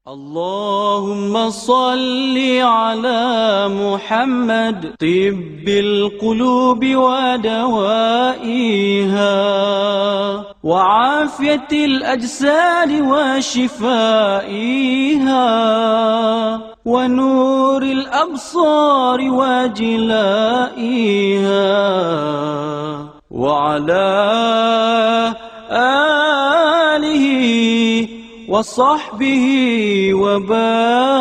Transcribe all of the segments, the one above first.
اللهم صل على محمد طب القلوب ودوائها وعافية الأجساد وشفائها ونور الأبصار وجلائها وعلى آله وصحبه وبارك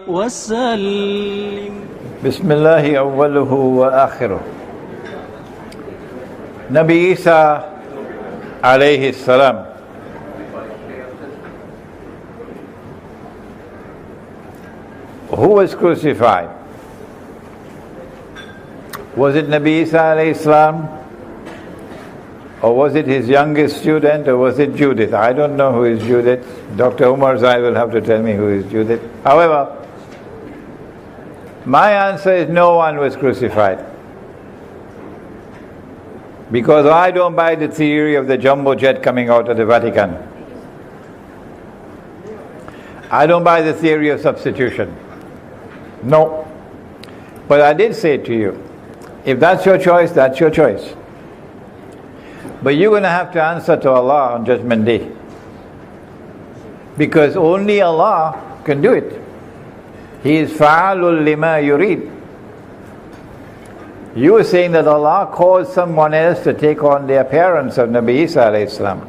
وسلم. بسم الله أوله وآخره. Nabi Isa alayhi salam who was crucified? Was it Nabi Isa alayhi salam? Or was it his youngest student, or was it Judith? I don't know who is Judith. Dr. Umar Zai will have to tell me who is Judith. However, my answer is no one was crucified. Because I don't buy the theory of the jumbo jet coming out of the Vatican. I don't buy the theory of substitution. No. But I did say to you, if that's your choice, that's your choice. But you're going to have to answer to Allah on Judgment Day. Because only Allah can do it. He is fa'alul lima yurid. You were saying that Allah caused someone else to take on the appearance of Nabi Isa alayhi salam.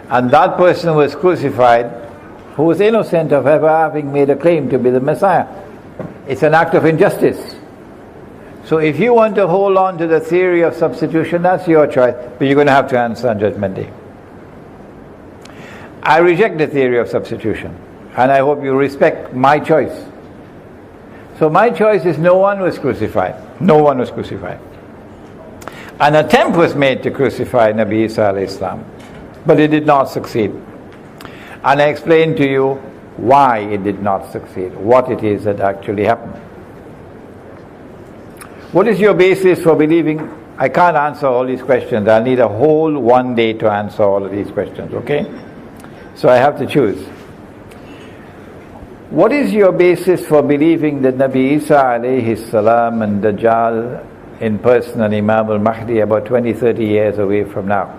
And that person was crucified who was innocent of ever having made a claim to be the Messiah. It's an act of injustice. So if you want to hold on to the theory of substitution, that's your choice, but you're going to have to answer on Judgment Day. I reject the theory of substitution, and I hope you respect my choice. So my choice is no one was crucified. No one was crucified. An attempt was made to crucify Nabi Isa alayhi salam, but it did not succeed. And I explained to you why it did not succeed, what it is that actually happened. What is your basis for believing? I can't answer all these questions. I'll need a whole one day to answer all of these questions, okay? So I have to choose. What is your basis for believing that Nabi Isa alayhi salam and Dajjal in person and Imam al-Mahdi about 20-30 years away from now?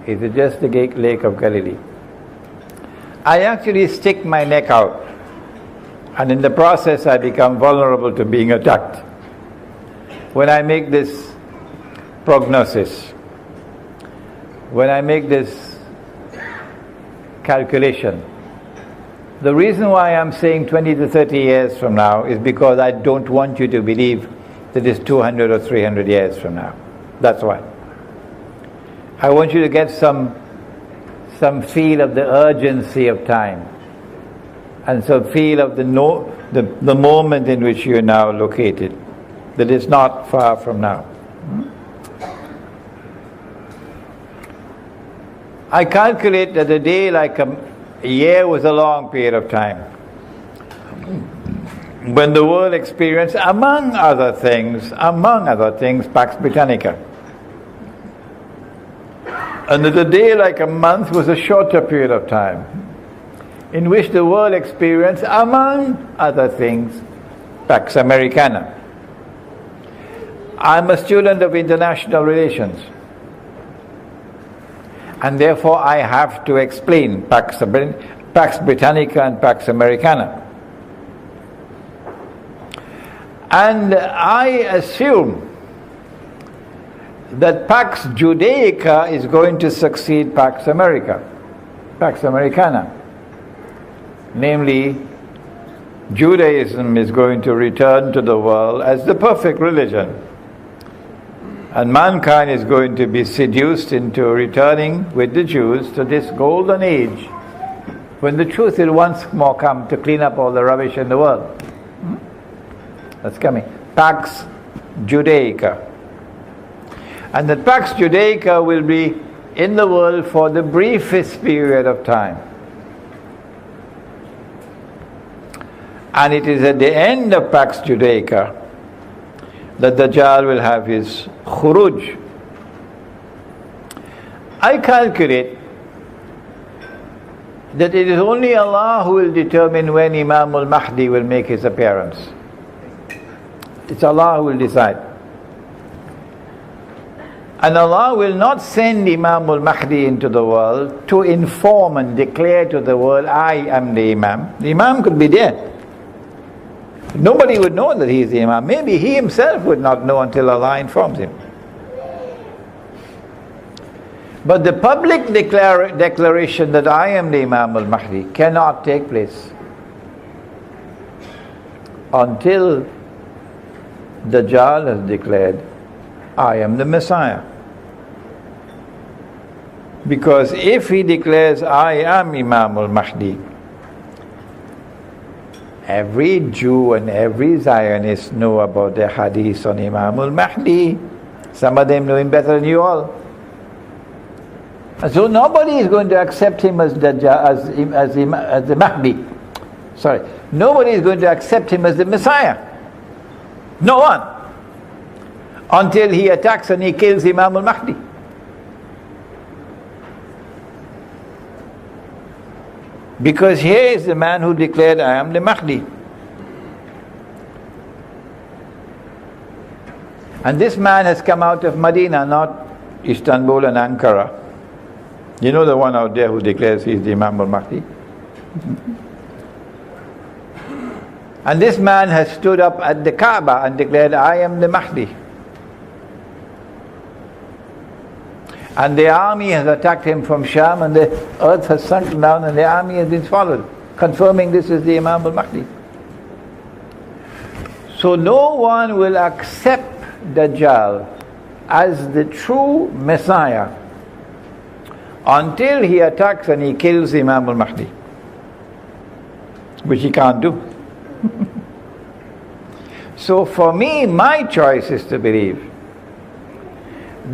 Is it just the Lake of Galilee? I actually stick my neck out. And in the process, I become vulnerable to being attacked. When I make this prognosis, when I make this calculation, the reason why I'm saying 20 to 30 years from now is because I don't want you to believe that it's 200 or 300 years from now. That's why. I want you to get some feel of the urgency of time. And so feel of the moment in which you are now located, that is not far from now. I calculate that a day like a year was a long period of time. When the world experienced, among other things, Pax Britannica. And that a day like a month was a shorter period of time, in which the world experienced, among other things, Pax Americana. I'm a student of international relations, and therefore I have to explain Pax Britannica and Pax Americana. And I assume that Pax Judaica is going to succeed Pax Americana. Namely, Judaism is going to return to the world as the perfect religion. And mankind is going to be seduced into returning with the Jews to this golden age when the truth will once more come to clean up all the rubbish in the world. That's coming. Pax Judaica. And that Pax Judaica will be in the world for the briefest period of time. And it is at the end of Pax Judaica that Dajjal will have his khuruj. I calculate that it is only Allah who will determine when Imam al-Mahdi will make his appearance. It's Allah who will decide. And Allah will not send Imam al-Mahdi into the world to inform and declare to the world, I am the Imam. The Imam could be there. Nobody would know that he is the Imam. Maybe he himself would not know until Allah informs him. But the public declaration that I am the Imam al-Mahdi cannot take place until Dajjal has declared, I am the Messiah. Because if he declares, I am Imam al-Mahdi, every Jew and every Zionist know about the hadith on Imam al-Mahdi. Some of them know him better than you all. And so nobody is going to accept him as Dajjal, as the Mahdi. Sorry. Nobody is going to accept him as the Messiah. No one. Until he attacks and he kills Imam al-Mahdi. Because here is the man who declared, I am the Mahdi. And this man has come out of Medina, not Istanbul and Ankara. You know the one out there who declares he is the Imam al-Mahdi? And this man has stood up at the Kaaba and declared, I am the Mahdi. And the army has attacked him from Sham, and the earth has sunk down and the army has been swallowed, confirming this is the Imam al-Mahdi. So no one will accept Dajjal as the true Messiah until he attacks and he kills Imam al-Mahdi, which he can't do. So for me, my choice is to believe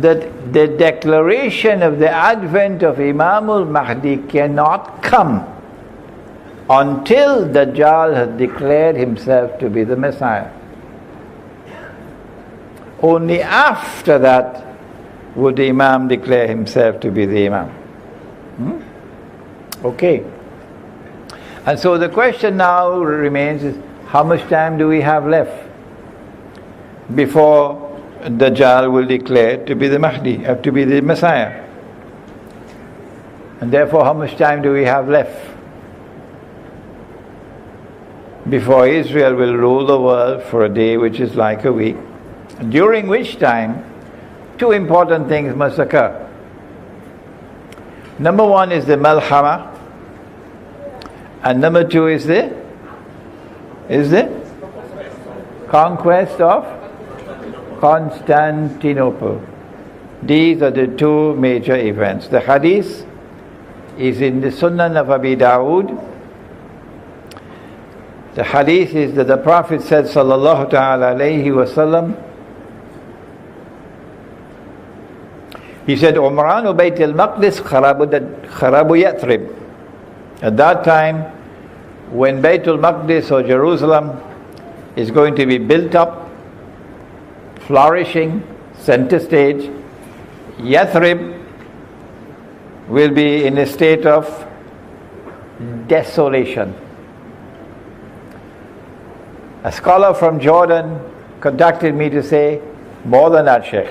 that the declaration of the advent of Imam al-Mahdi cannot come until Dajjal has declared himself to be the Messiah. Only after that would the Imam declare himself to be the Imam. Okay. And so the question now remains is, how much time do we have left before Dajjal will declare to be the Mahdi, to be the Messiah? And therefore, how much time do we have left before Israel will rule the world for a day which is like a week, during which time two important things must occur. Number one is the Malhama, and number two is the conquest of Constantinople. These are the two major events. The hadith is in the Sunan of Abi Dawood. The hadith is that the Prophet said, sallallahu ta'ala alayhi wasallam, he said, Umranu Bayt al-Maqdis kharabu Yathrib. At that time, when Bayt al-Maqdis or Jerusalem is going to be built up, flourishing, center stage, Yathrib will be in a state of desolation. A scholar from Jordan contacted me to say, more than that, Sheikh.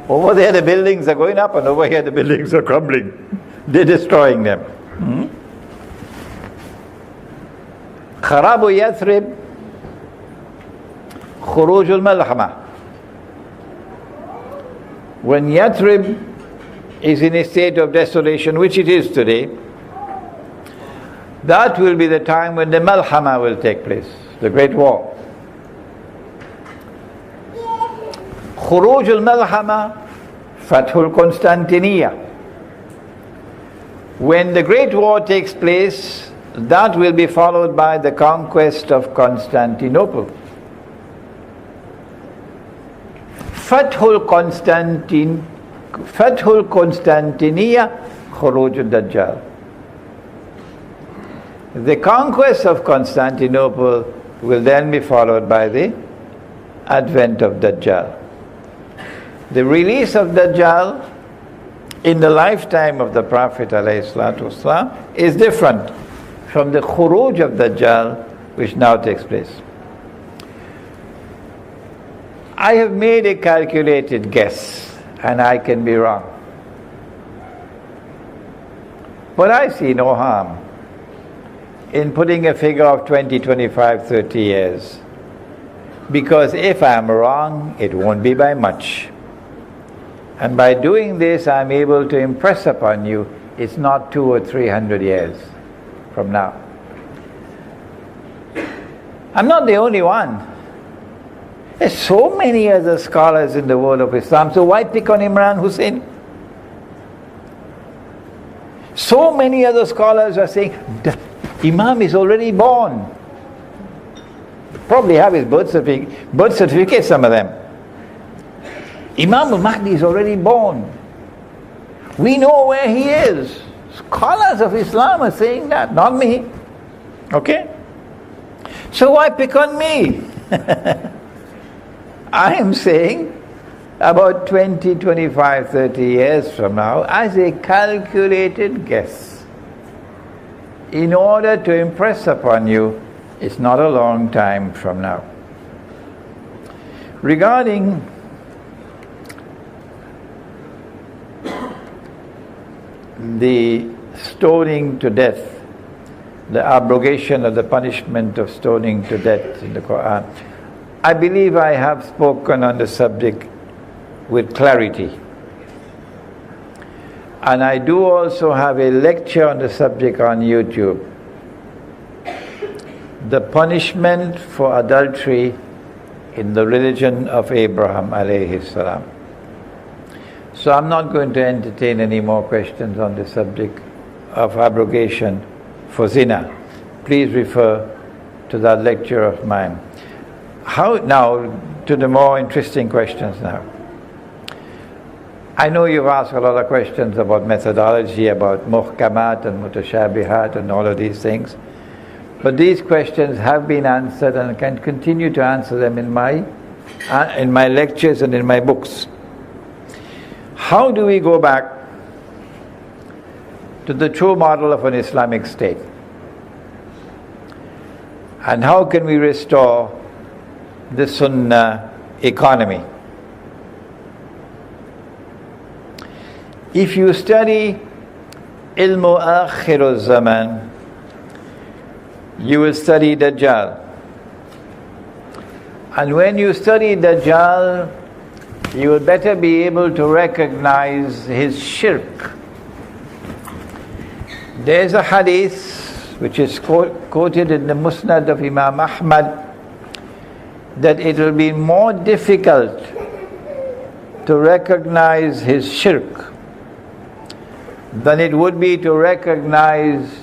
Over there the buildings are going up and over here the buildings are crumbling. They're destroying them. Kharabu Yathrib, Khuruj al-Malhama. When Yathrib is in a state of desolation, which it is today, that will be the time when the Malhama will take place, the Great War. Khuruj al-Malhama, Fathul Constantiniya. When the Great War takes place, that will be followed by the conquest of Constantinople. Fathul Constantiniya, Khuruj al-Dajjal. The conquest of Constantinople will then be followed by the advent of Dajjal. The release of Dajjal in the lifetime of the Prophet ﷺ is different from the khuruj of Dajjal which now takes place. I have made a calculated guess, and I can be wrong. But I see no harm in putting a figure of 20, 25, 30 years. Because if I'm wrong, it won't be by much. And by doing this, I'm able to impress upon you, it's not 200 or 300 years from now. I'm not the only one. There's so many other scholars in the world of Islam, so why pick on Imran Hosein? So many other scholars are saying, the Imam is already born. Probably have his birth certificate, some of them. Imam al-Mahdi is already born. We know where he is. Scholars of Islam are saying that, not me. Okay? So why pick on me? I am saying about 20, 25, 30 years from now as a calculated guess. In order to impress upon you, it's not a long time from now. Regarding the stoning to death, the abrogation of the punishment of stoning to death in the Quran, I believe I have spoken on the subject with clarity. And I do also have a lecture on the subject on YouTube. The punishment for adultery in the religion of Abraham alayhi salam. So I'm not going to entertain any more questions on the subject of abrogation for zina. Please refer to that lecture of mine. How now to the more interesting questions now. I know you've asked a lot of questions about methodology, about muhkamat and mutashabihat and all of these things. But these questions have been answered, and I can continue to answer them in my lectures and in my books. How do we go back to the true model of an Islamic state? And how can we restore the Sunnah economy? If you study Ilmu Akhirul Zaman, you will study Dajjal. And when you study Dajjal, you will better be able to recognize his shirk. There's a hadith which is quoted in the Musnad of Imam Ahmad that it will be more difficult to recognize his shirk than it would be to recognize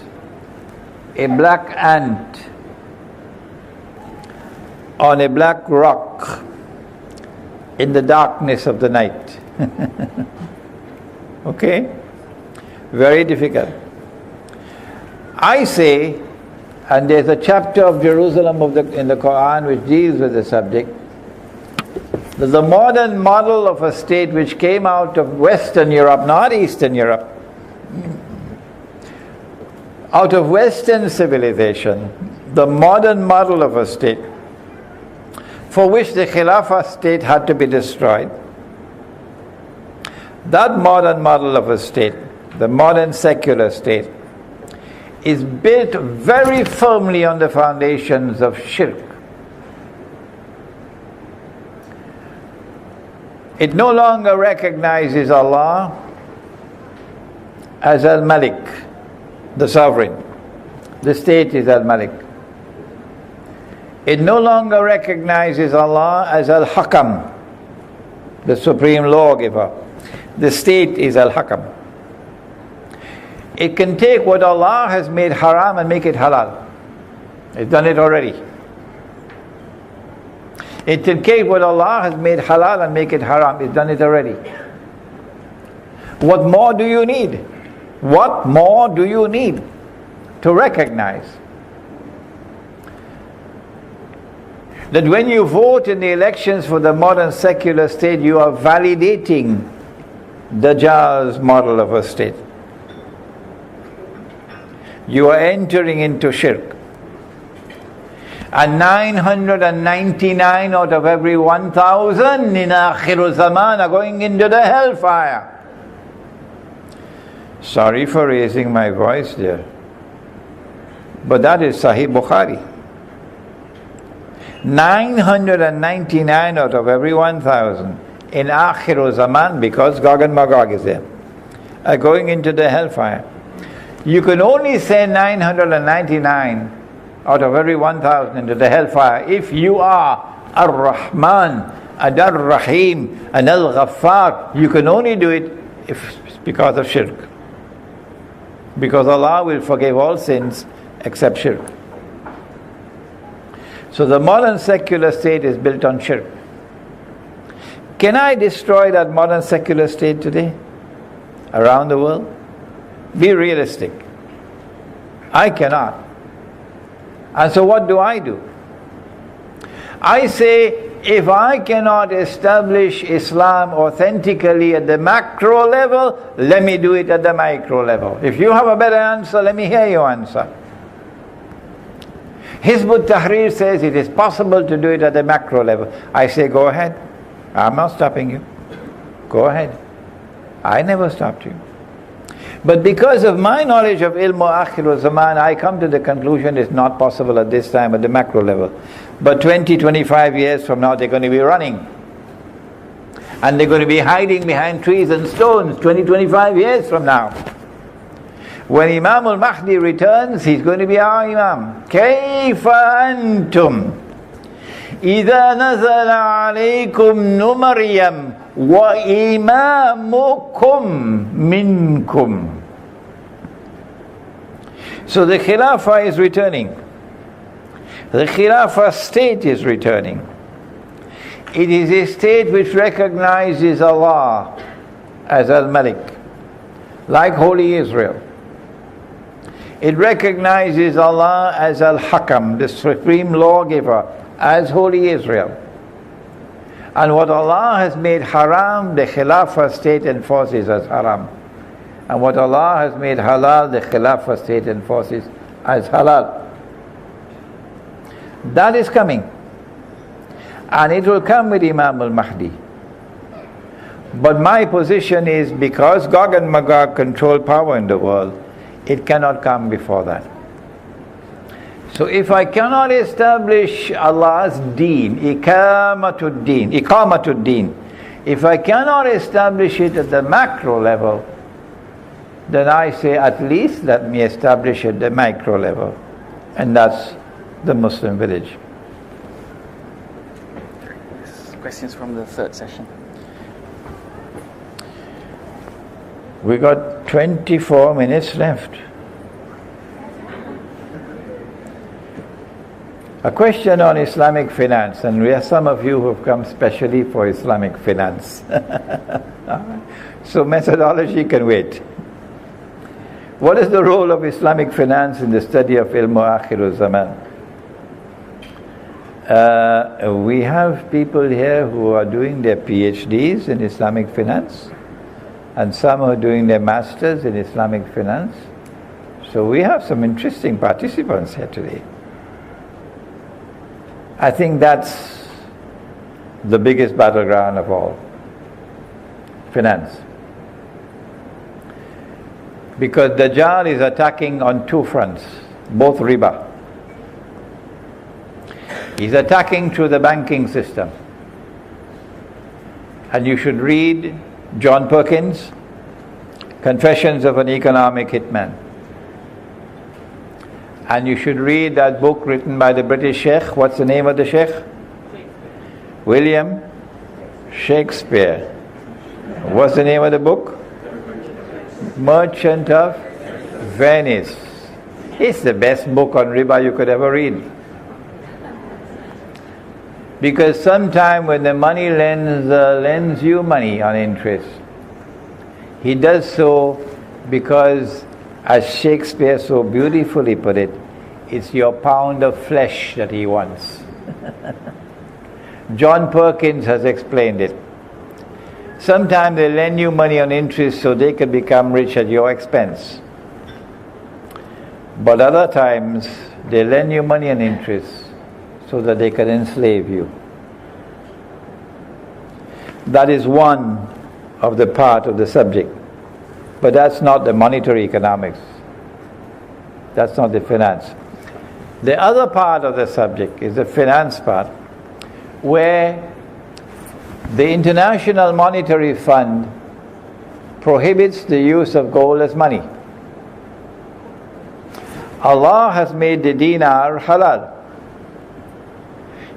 a black ant on a black rock in the darkness of the night. Okay? Very difficult. I say, and there's a chapter of Jerusalem in the Quran which deals with the subject, that the modern model of a state which came out of Western Europe, not Eastern Europe, out of Western civilization, the modern model of a state, for which the Khilafah state had to be destroyed. That modern model of a state, the modern secular state, is built very firmly on the foundations of shirk. It no longer recognizes Allah as Al-Malik, the sovereign. The state is Al-Malik. It no longer recognizes Allah as Al-Hakam, the supreme lawgiver. The state is Al-Hakam. It can take what Allah has made haram and make it halal. It's done it already. It can take what Allah has made halal and make it haram. It's done it already. What more do you need? What more do you need to recognize that when you vote in the elections for the modern secular state, you are validating Dajjal's model of a state. You are entering into shirk. And 999 out of every 1,000 in Akhiru Zaman are going into the hellfire. Sorry for raising my voice there, but that is Sahih Bukhari. 999 out of every 1,000 in Akhiru Zaman, because Gog and Magog is there, are going into the hellfire. You can only say 999 out of every 1,000 into the hellfire if you are Ar-Rahman and Ar-Rahim and Al-Ghaffar. You can only do it if it's because of shirk. Because Allah will forgive all sins except shirk. So the modern secular state is built on shirk. Can I destroy that modern secular state today around the world? Be realistic. I cannot. And so what do? I say, if I cannot establish Islam authentically at the macro level, let me do it at the micro level. If you have a better answer, let me hear your answer. Hizb ut-Tahrir says it is possible to do it at the macro level. I say, go ahead. I'm not stopping you. Go ahead. I never stopped you. But because of my knowledge of ilm akhir zaman, I come to the conclusion it's not possible at this time at the macro level. But 20, 25 years from now, they're going to be running. And they're going to be hiding behind trees and stones 20, 25 years from now. When Imam al-Mahdi returns, he's going to be our Imam. كَيْفَ أَنْتُمْ إِذَا نَزَلَ عَلَيْكُمْ نُمَرِيَمْ وَإِمَامُكُمْ مِنْكُمْ. So the Khilafah is returning. The Khilafah state is returning. It is a state which recognizes Allah as Al-Malik, like Holy Israel. It recognizes Allah as Al-Hakam, the supreme lawgiver, as Holy Israel. And what Allah has made haram, the Khilafah state enforces as haram. And what Allah has made halal, the Khilafah state enforces as halal. That is coming. And it will come with Imam al-Mahdi. But my position is, because Gog and Magog control power in the world, it cannot come before that. So if I cannot establish Allah's deen, iqamatud deen, if I cannot establish it at the macro level, then I say at least let me establish it at the micro level. And that's the Muslim village. Questions from the third session. We got 24 minutes left. A question on Islamic finance, and we have some of you who have come specially for Islamic finance. So methodology can wait. What is the role of Islamic finance in the study of ilm akhir zaman? We have people here who are doing their PhDs in Islamic finance, and some are doing their masters in Islamic finance. So we have some interesting participants here today. I think that's the biggest battleground of all, finance. Because Dajjal is attacking on two fronts, both Riba. He's attacking through the banking system. And you should read John Perkins' Confessions of an Economic Hitman. And you should read that book written by the British Sheikh. What's the name of the Sheikh? William Shakespeare. What's the name of the book? Merchant of Venice. It's the best book on riba you could ever read. Because sometime when the money lends you money on interest, he does so because, as Shakespeare so beautifully put it, it's your pound of flesh that he wants. John Perkins has explained it. Sometimes they lend you money on interest so they can become rich at your expense. But other times they lend you money on interest so that they can enslave you. That is one of the part of the subject. But that's not the monetary economics. That's not the finance. The other part of the subject is the finance part, where the International Monetary Fund prohibits the use of gold as money. Allah has made the dinar halal.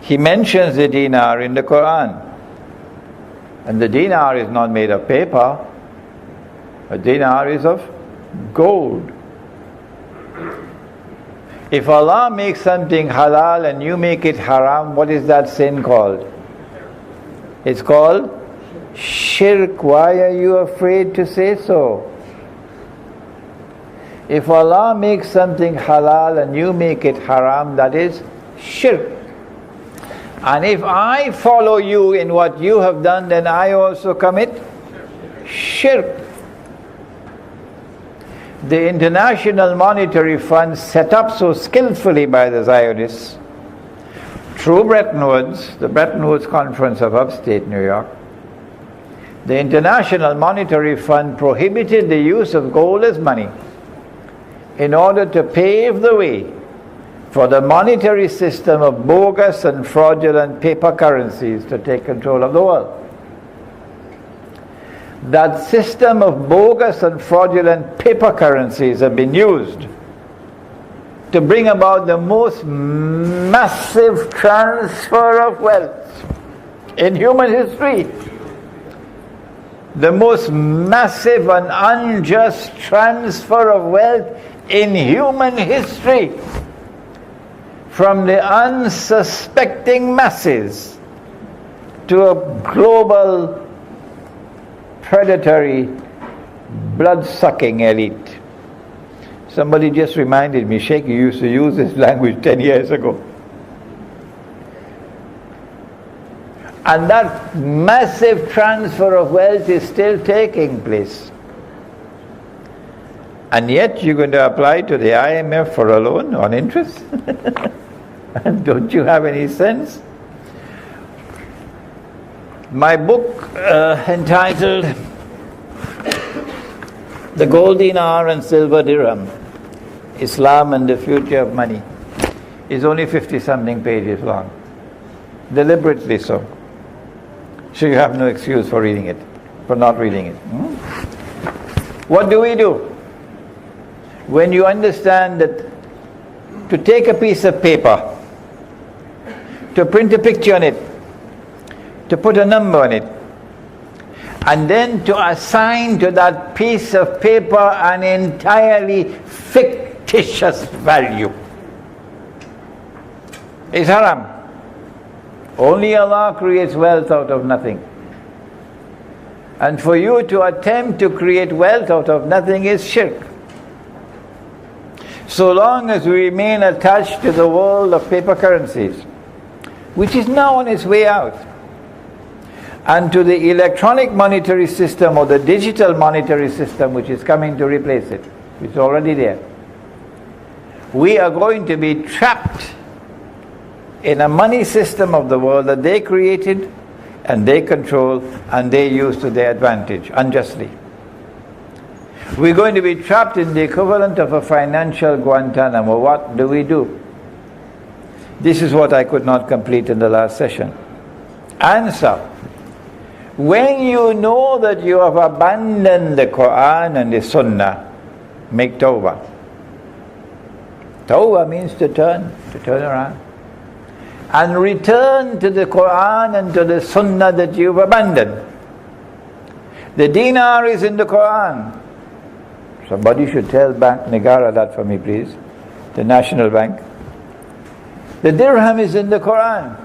He mentions the dinar in the Quran. And the dinar is not made of paper. A dinar is of gold. If Allah makes something halal and you make it haram, what is that sin called? It's called shirk. Why are you afraid to say so? If Allah makes something halal and you make it haram, that is shirk. And if I follow you in what you have done, then I also commit shirk. The International Monetary Fund, set up so skillfully by the Zionists, through Bretton Woods, the Bretton Woods Conference of upstate New York, the International Monetary Fund prohibited the use of gold as money in order to pave the way for the monetary system of bogus and fraudulent paper currencies to take control of the world. That system of bogus and fraudulent paper currencies have been used to bring about the most massive transfer of wealth in human history. The most massive and unjust transfer of wealth in human history, from the unsuspecting masses to a global predatory, blood-sucking elite. Somebody just reminded me, Sheikh, you used to use this language 10 years ago. And that massive transfer of wealth is still taking place. And yet you're going to apply to the IMF for a loan on interest? And don't you have any sense? My book entitled The Gold Dinar and Silver Dirham, Islam and the Future of Money, is only 50-something pages long. Deliberately so. So you have no excuse for reading it, for not reading it. What do we do? When you understand that to take a piece of paper, to print a picture on it, to put a number on it, and then to assign to that piece of paper an entirely fictitious value, is haram. Only Allah creates wealth out of nothing. And for you to attempt to create wealth out of nothing is shirk. So long as we remain attached to the world of paper currencies, which is now on its way out, and to the electronic monetary system or the digital monetary system which is coming to replace it, it's already there, we are going to be trapped in a money system of the world that they created and they control and they use to their advantage unjustly. We're going to be trapped in the equivalent of a financial Guantanamo. What do? This is what I could not complete in the last session. Answer. When you know that you have abandoned the Quran and the Sunnah, make tawbah. Tawbah means to turn around. And return to the Quran and to the Sunnah that you've abandoned. The dinar is in the Quran. Somebody should tell Bank Negara that for me, please. The National Bank. The dirham is in the Quran.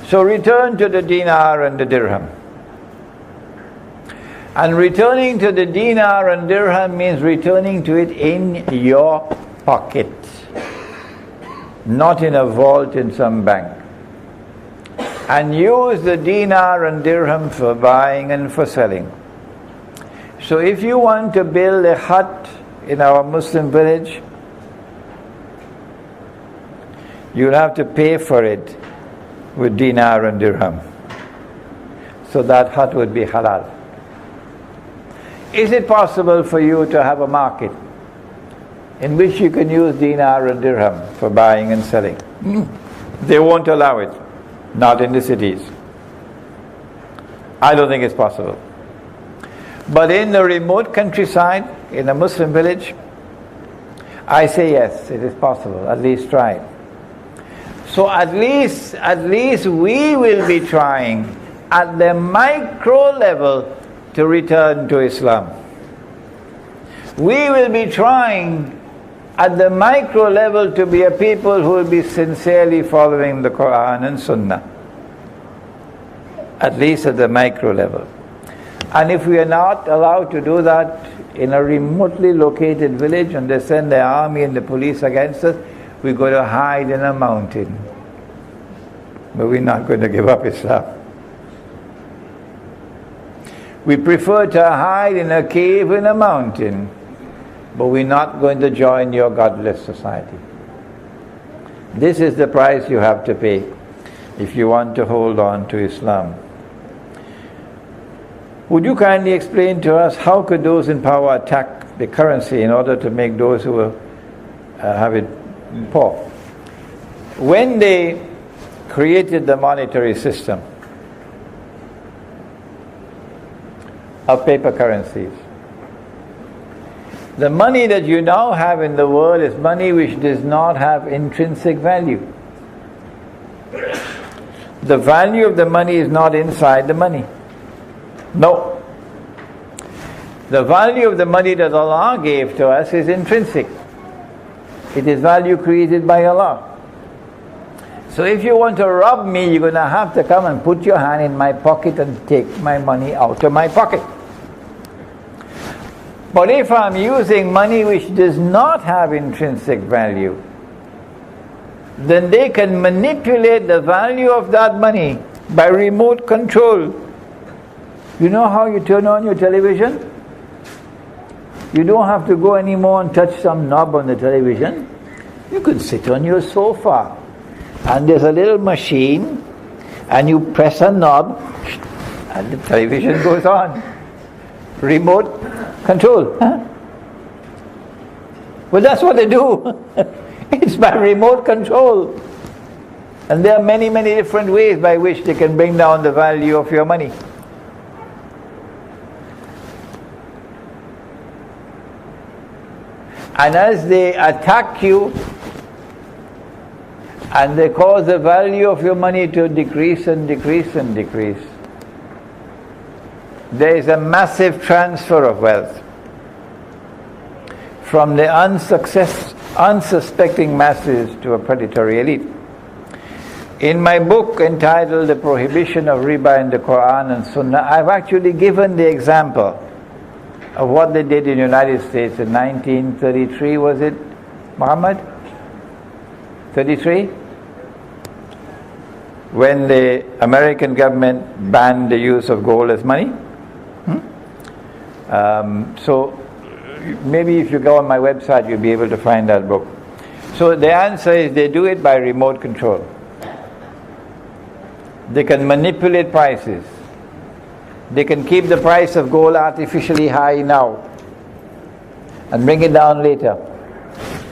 So return to the dinar and the dirham. And returning to the dinar and dirham means returning to it in your pocket, not in a vault in some bank. and use the dinar and dirham for buying and for selling. So if you want to build a hut in our Muslim village, you'll have to pay for it with dinar and dirham. So that hut would be halal. Is it possible for you to have a market in which you can use dinar and dirham for buying and selling? They won't allow it. Not in the cities. I don't think it's possible. But in the remote countryside, in a Muslim village, I say yes, it is possible. At least try it. So at least we will be trying at the micro level to return to Islam. We will be trying at the micro level to be a people who will be sincerely following the Quran and Sunnah. At least at the micro level. And if we are not allowed to do that in a remotely located village and they send the army and the police against us, we're going to hide in a mountain. But we're not going to give up Islam. We prefer to hide in a cave in a mountain, but we're not going to join your godless society. This is the price you have to pay if you want to hold on to Islam. Would you kindly explain to us how could those in power attack the currency in order to make those who have it poor? When they created the monetary system of paper currencies, the money that you now have in the world is money which does not have intrinsic value. The value of the money is not inside the money. No. The value of the money that Allah gave to us is intrinsic. It is value created by Allah. So if you want to rob me, you're going to have to come and put your hand in my pocket and take my money out of my pocket. But if I'm using money which does not have intrinsic value, then they can manipulate the value of that money by remote control. You know how you turn on your television? You don't have to go anymore and touch some knob on the television. You can sit on your sofa and there's a little machine and you press a knob and the television goes on. Remote control. Huh? Well, that's what they do. It's by remote control. And there are many, many different ways by which they can bring down the value of your money. And as they attack you and they cause the value of your money to decrease and decrease and decrease, there is a massive transfer of wealth from the unsuspecting masses to a predatory elite. In my book entitled The Prohibition of Riba in the Quran and Sunnah, I've actually given the example of what they did in the United States in 1933, was it, Muhammad? 33? When the American government banned the use of gold as money. So maybe if you go on my website, you'll be able to find that book. So the answer is they do it by remote control. They can manipulate prices. They can keep the price of gold artificially high now and bring it down later.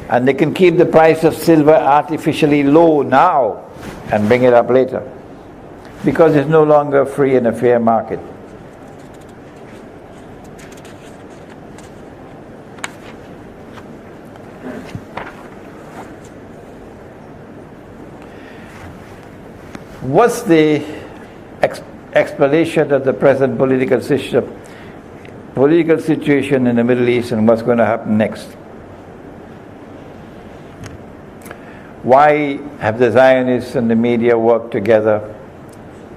And they can keep the price of silver artificially low now and bring it up later. Because it's no longer a free and a fair market. What's the explanation of the present political situation in the Middle East and what's going to happen next? Why have the Zionists and the media worked together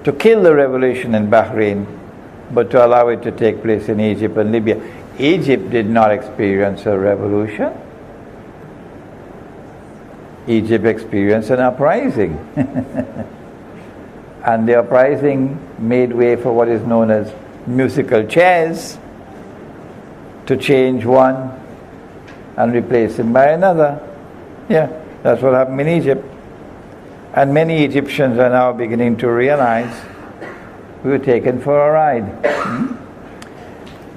to kill the revolution in Bahrain, but to allow it to take place in Egypt and Libya? Egypt did not experience a revolution. Egypt experienced an uprising. and the uprising made way for what is known as musical chairs to change one and replace him by another. Yeah, that's what happened in Egypt. And many Egyptians are now beginning to realize we were taken for a ride.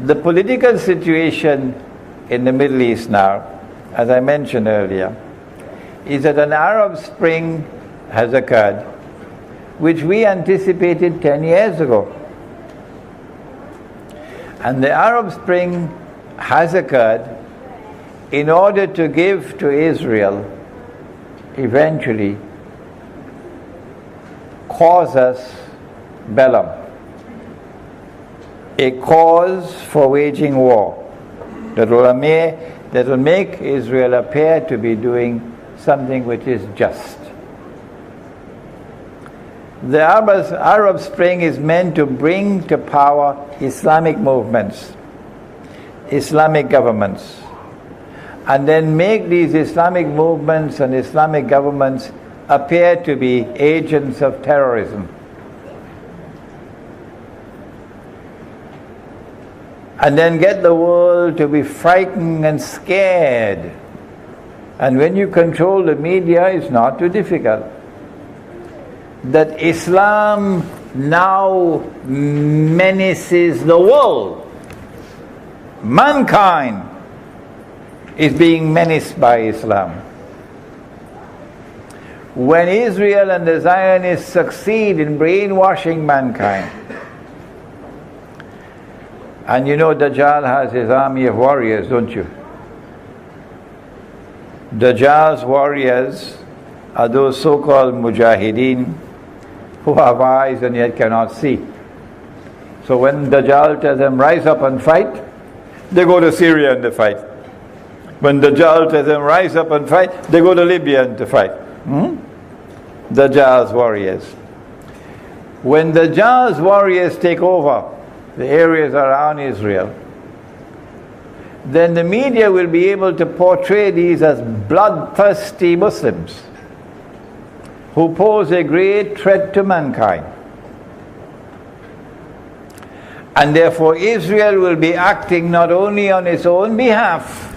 The political situation in the Middle East now, as I mentioned earlier, is that an Arab Spring has occurred, which we anticipated 10 years ago. And the Arab Spring has occurred in order to give to Israel, eventually, casus bellum, a cause for waging war that will make Israel appear to be doing something which is just. The Arab Spring is meant to bring to power Islamic movements, Islamic governments, and then make these Islamic movements and Islamic governments appear to be agents of terrorism. And then get the world to be frightened and scared. And when you control the media, it's not too difficult. That Islam now menaces the world. Mankind is being menaced by Islam. When Israel and the Zionists succeed in brainwashing mankind, and you know Dajjal has his army of warriors, don't you? Dajjal's warriors are those so-called mujahideen who have eyes and yet cannot see. So when Dajjal tells them, rise up and fight, they go to Syria and they fight. When Dajjal tells them, rise up and fight, they go to Libya and to fight. Dajjal's warriors. When Dajjal's warriors take over the areas around Israel, then the media will be able to portray these as bloodthirsty Muslims who pose a great threat to mankind. And therefore Israel will be acting not only on its own behalf,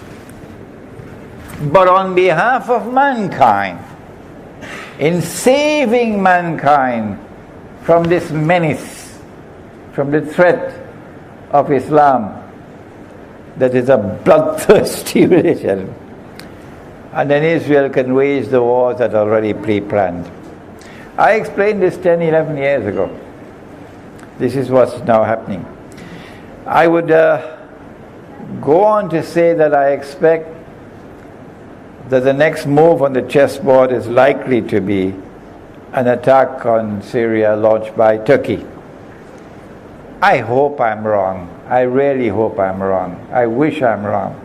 but on behalf of mankind, in saving mankind from this menace, from the threat of Islam that is a bloodthirsty religion. And then Israel can wage the wars that are already pre-planned. I explained this 10, 11 years ago. This is what's now happening. I would go on to say that I expect that the next move on the chessboard is likely to be an attack on Syria launched by Turkey. I hope I'm wrong. I really hope I'm wrong. I wish I'm wrong.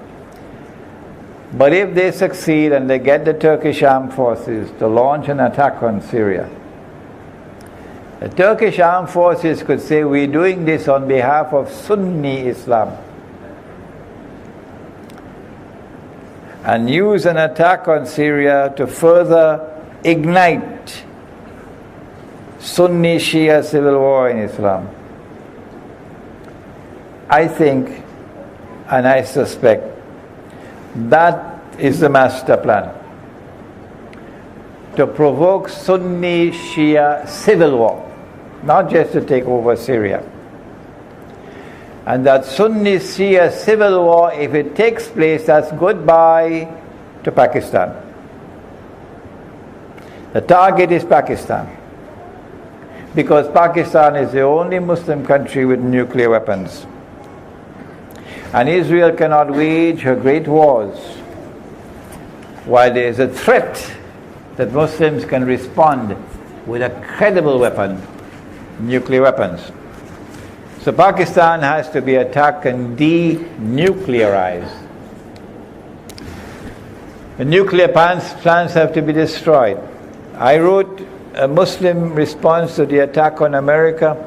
But if they succeed and they get the Turkish armed forces to launch an attack on Syria, the Turkish armed forces could say, we're doing this on behalf of Sunni Islam, and use an attack on Syria to further ignite Sunni Shia civil war in Islam. I think, and I suspect, that is the master plan. To provoke Sunni Shia civil war, not just to take over Syria. And that Sunni Shia civil war, if it takes place, that's goodbye to Pakistan. The target is Pakistan, because Pakistan is the only Muslim country with nuclear weapons. And Israel cannot wage her great wars while there is a threat that Muslims can respond with a credible weapon, nuclear weapons. So Pakistan has to be attacked and denuclearized. The nuclear plants have to be destroyed. I wrote a Muslim response to the attack on America,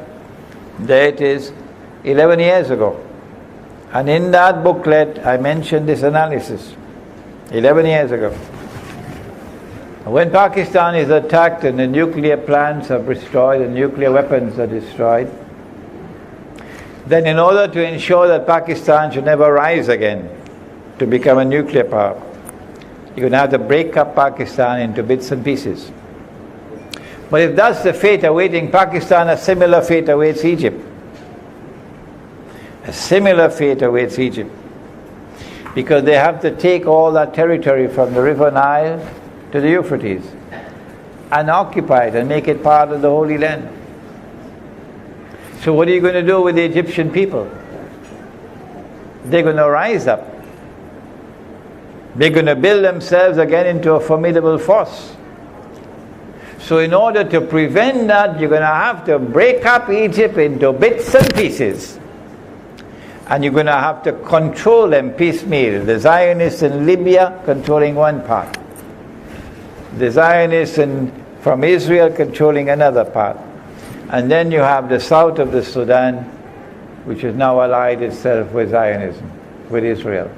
there it is, 11 years ago. And in that booklet, I mentioned this analysis 11 years ago. When Pakistan is attacked and the nuclear plants are destroyed, the nuclear weapons are destroyed, then in order to ensure that Pakistan should never rise again to become a nuclear power, you're going to have to break up Pakistan into bits and pieces. But if that's the fate awaiting Pakistan, a similar fate awaits Egypt. A similar fate awaits Egypt. Because they have to take all that territory from the River Nile to the Euphrates and occupy it and make it part of the Holy Land. So what are you going to do with the Egyptian people? They're going to rise up. They're going to build themselves again into a formidable force. So in order to prevent that, you're going to have to break up Egypt into bits and pieces. And you're going to have to control them piecemeal. The Zionists in Libya controlling one part. The Zionists from Israel controlling another part. And then you have the south of the Sudan, which has now allied itself with Zionism, with Israel.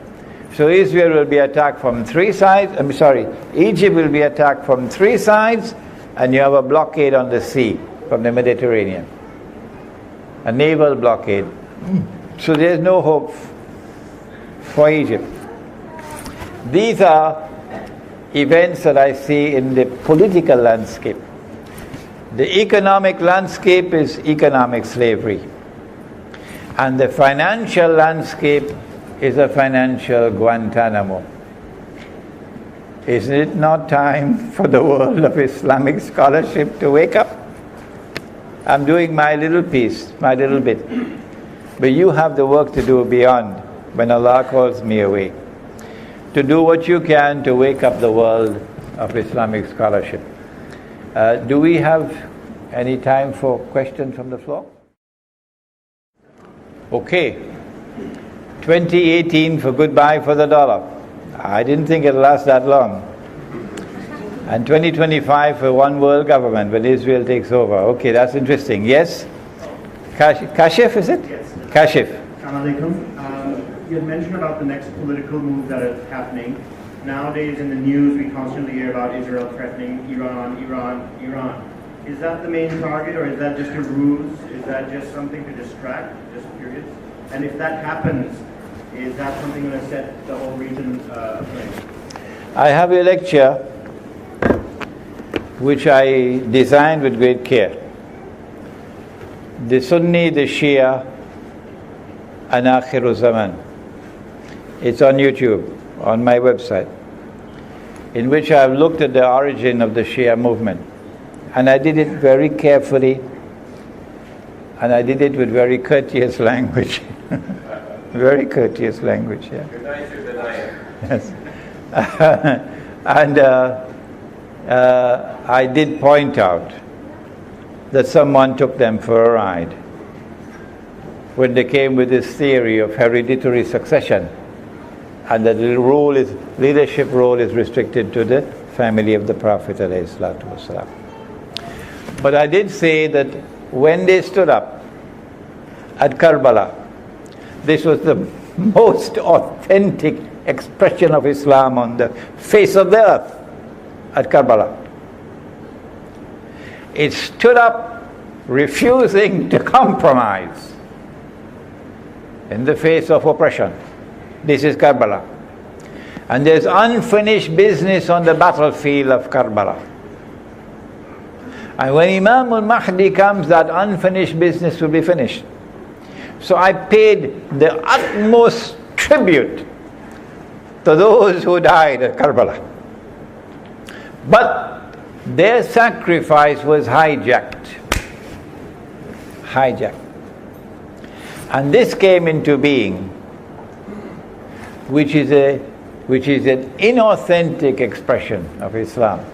So Israel will be attacked from three sides. Egypt will be attacked from three sides, and you have a blockade on the sea from the Mediterranean. A naval blockade. So there's no hope for Egypt. These are events that I see in the political landscape. The economic landscape is economic slavery. And the financial landscape is a financial Guantanamo. Isn't it not time for the world of Islamic scholarship to wake up? I'm doing my little piece, my little bit. But you have the work to do beyond when Allah calls me away. To do what you can to wake up the world of Islamic scholarship. Do we have any time for questions from the floor? Okay. 2018 for goodbye for the dollar. I didn't think it'd last that long. And 2025 for one world government when Israel takes over. Okay, that's interesting. Yes? Kashif, is it? Yes. Kashif. Assalamualaikum. You had mentioned about the next political move that is happening. Nowadays in the news we constantly hear about Israel threatening Iran. Is that the main target, or is that just a ruse? Is that just something to distract? Just curious. And if that happens, is that something going to set the whole region aflame? I have a lecture which I designed with great care. The Sunni, the Shia, and Akhiru Zaman. It's on YouTube, on my website, in which I have looked at the origin of the Shia movement. And I did it very carefully, and I did it with very courteous language. Very courteous language, yeah. Yes. And I did point out that someone took them for a ride when they came with this theory of hereditary succession, and that the leadership role is restricted to the family of the Prophet ﷺ. But I did say that when they stood up at Karbala, this was the most authentic expression of Islam on the face of the earth at Karbala. It stood up refusing to compromise in the face of oppression. This is Karbala. And there's unfinished business on the battlefield of Karbala. And when Imam al-Mahdi comes, that unfinished business will be finished. So I paid the utmost tribute to those who died at Karbala. But their sacrifice was hijacked. And this came into being, which is an inauthentic expression of Islam.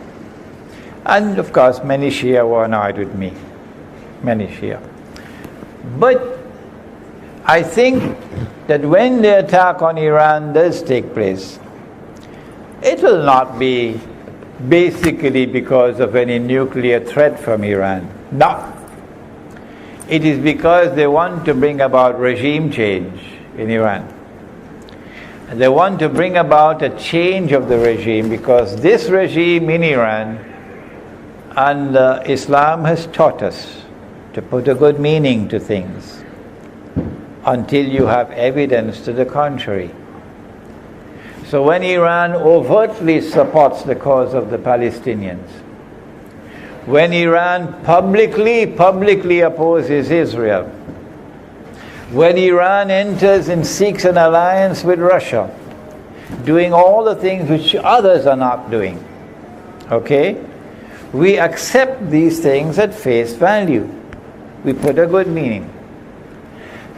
And of course, many Shia were annoyed with me. Many Shia. But I think that when the attack on Iran does take place, it will not be basically because of any nuclear threat from Iran. No. It is because they want to bring about regime change in Iran. They want to bring about a change of the regime, because this regime in Iran and Islam has taught us to put a good meaning to things until you have evidence to the contrary. So when Iran overtly supports the cause of the Palestinians, when Iran publicly opposes Israel, when Iran enters and seeks an alliance with Russia, doing all the things which others are not doing, okay? We accept these things at face value. We put a good meaning.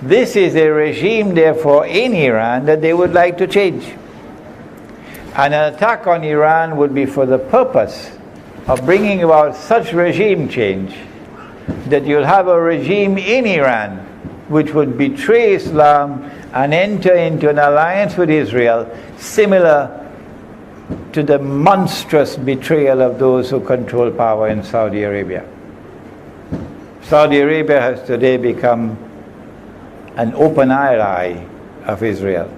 This is a regime, therefore, in Iran that they would like to change. And an attack on Iran would be for the purpose of bringing about such regime change that you'll have a regime in Iran which would betray Islam and enter into an alliance with Israel, similar to the monstrous betrayal of those who control power in Saudi Arabia. Saudi Arabia has today become an open ally of Israel.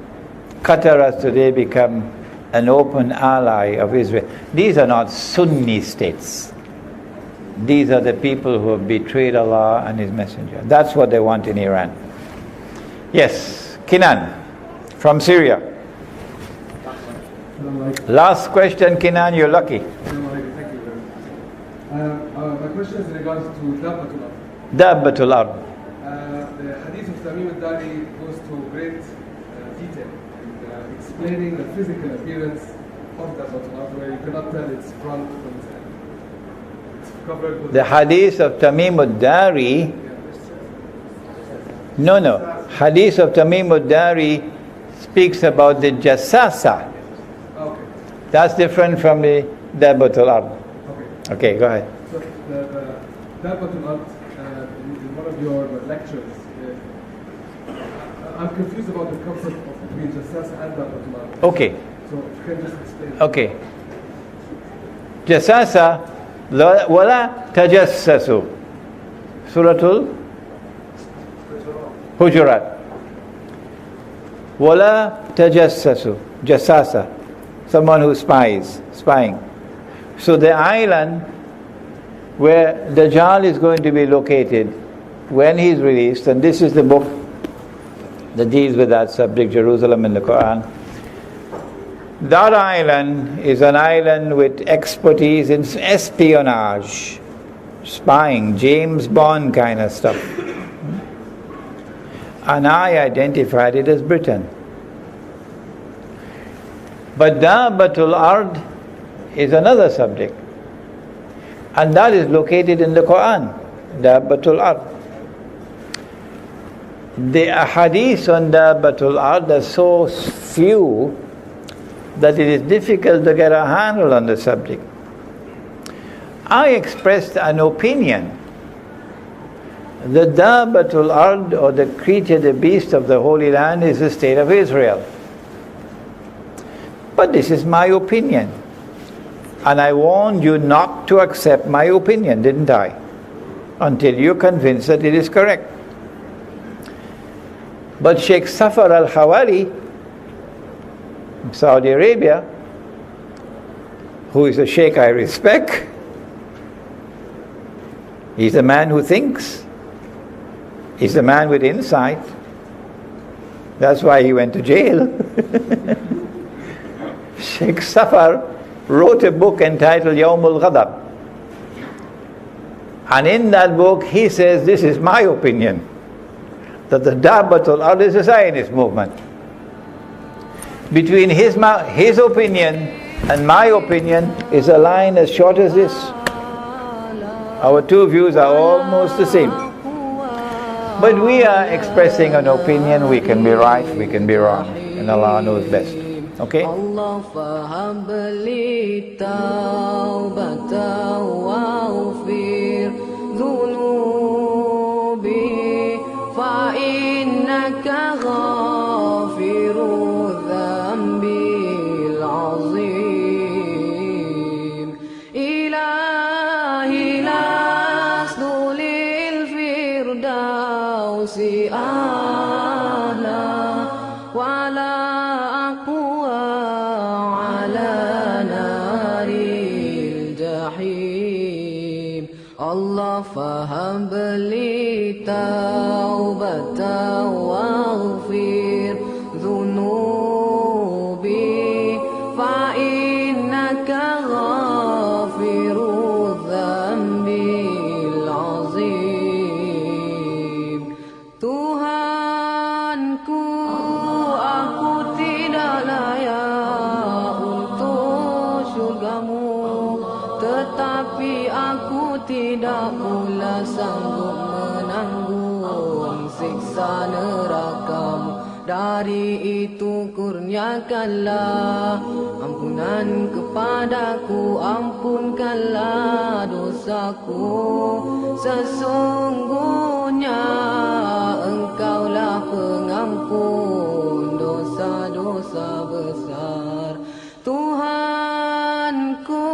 Qatar has today become an open ally of Israel. These are not Sunni states. These are the people who have betrayed Allah and His Messenger. That's what they want in Iran. Yes, Kinan from Syria. Last question, Kinan, you're lucky. Thank you very much. My question is in regards to Dabbatul Ard. Dabbatul Ard. The hadith of Tamim al-Dari goes to great detail in explaining the physical appearance of Dabbatul Ard, where you cannot tell its front from its end. It's covered with The hadith of Tamim al-Dari. No. Hadith of Tamim al-Dari speaks about the Jassasa. Okay. That's different from the Dabbatul Ard. Okay, go ahead. So the Dabbatul Ard, in one of your lectures, I'm confused about the concept of between Jassasa and Dabbatul Ard. Okay. So if you can just explain. Okay. Jassasa wala tajassasu. Suratul Hujurat. Wala tajassasu. Jassasa. Someone who spying. So the island where Dajjal is going to be located when he's released, and this is the book that deals with that subject, Jerusalem in the Quran. That island is an island with expertise in espionage, spying, James Bond kind of stuff. And I identified it as Britain. But Dabbatul Ard is another subject. And that is located in the Quran, Dabbatul Ard. The ahadith on Dabbatul Ard are so few that it is difficult to get a handle on the subject. I expressed an opinion. The Dabbatul Ard, or the creature, the beast of the Holy Land, is the state of Israel. But this is my opinion. And I warned you not to accept my opinion, didn't I? Until you're convinced that it is correct. But Sheikh Safar al-Hawali, Saudi Arabia, who is a sheikh I respect, he's a man who thinks. He's a man with insight. That's why he went to jail. Sheikh Safar wrote a book entitled Yawmul Ghadab. And in that book he says, this is my opinion, that the Dabbatul Ard is a Zionist movement. Between his opinion and my opinion is a line as short as this. Our two views are almost the same. But we are expressing an opinion. We can be right, we can be wrong, and Allah knows best. Okay? Allah fahab li taubata waghfir dhunubi fa innaka ghafiru dhanbi al-azim ilahi lasdu lil firdausi ala wa la فهب لي توبة واغفر ذنوبي فإنك غافر الذنب العظيم. Tuhanku, aku tidak layak untuk syurgamu, tetapi aku tidak pula sanggup menanggung siksa nerakamu. Dari itu kurniakanlah ampunan kepadaku, ampunkanlah dosaku. Sesungguhnya Engkaulah pengampun dosa-dosa besar. Tuhanku,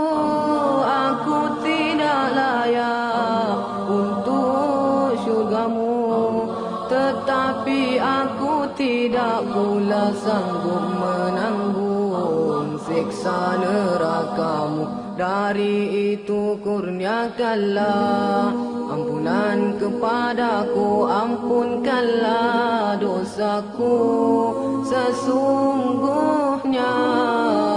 aku tidak layak untuk syurgamu, tetapi aku tidak pula sanggup menanggung siksa nerakamu. Dari itu kurniakanlah ampunan kepadaku, ampunkanlah dosaku. Sesungguhnya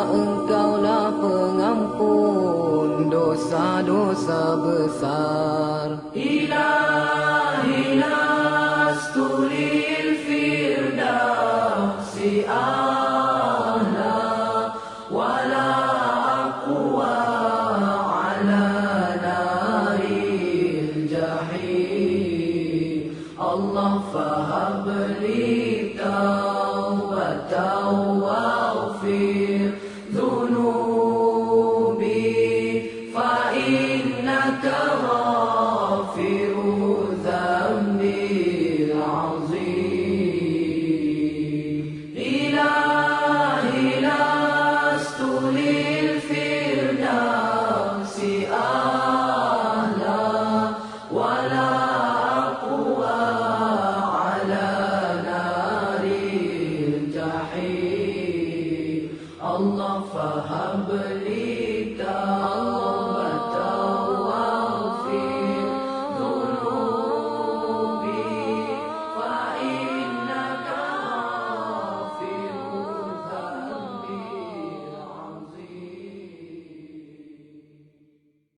Engkaulah pengampun dosa-dosa besar. Ilahi lastu lil firdausi a'la wala aqwa ala naril jahim. Allah fahab li taubatan waghfir dhunubi fa innaka ghafiru dhanbil azim. Ilahi lastu lil firdausi a'la wala aqwa ala naril jahim. Allah fahab li ta'ala